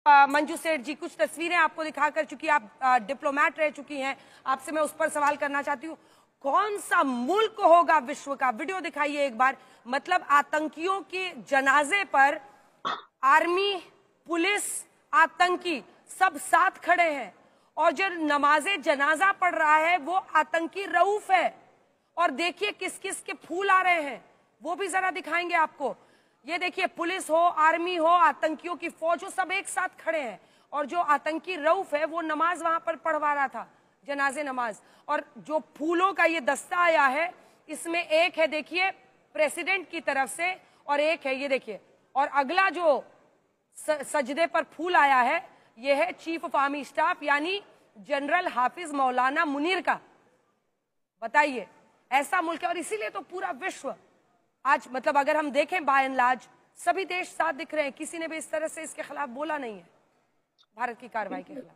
मंजू सेठ जी, कुछ तस्वीरें आपको दिखा कर, चूंकि आप डिप्लोमेट रह चुकी हैं, आपसे मैं उस पर सवाल करना चाहती हूँ। कौन सा मुल्क होगा विश्व का, वीडियो दिखाइए एक बार, मतलब आतंकियों के जनाजे पर आर्मी, पुलिस, आतंकी सब साथ खड़े हैं, और जो नमाजे जनाजा पढ़ रहा है वो आतंकी रऊफ है। और देखिए किस किस के फूल आ रहे हैं, वो भी जरा दिखाएंगे आपको। ये देखिए, पुलिस हो, आर्मी हो, आतंकियों की फौज हो, सब एक साथ खड़े हैं। और जो आतंकी रऊफ है वो नमाज वहां पर पढ़वा रहा था, जनाजे नमाज। और जो फूलों का ये दस्ता आया है, इसमें एक है देखिए प्रेसिडेंट की तरफ से, और एक है ये देखिए, और अगला जो सजदे पर फूल आया है ये है चीफ ऑफ आर्मी स्टाफ यानी जनरल हाफिज मौलाना मुनीर का। बताइए, ऐसा मुल्क है। और इसीलिए तो पूरा विश्व आज, मतलब अगर हम देखें बाय एंड लार्ज, सभी देश साथ दिख रहे हैं, किसी ने भी इस तरह से इसके खिलाफ बोला नहीं है, भारत की कार्रवाई के खिलाफ।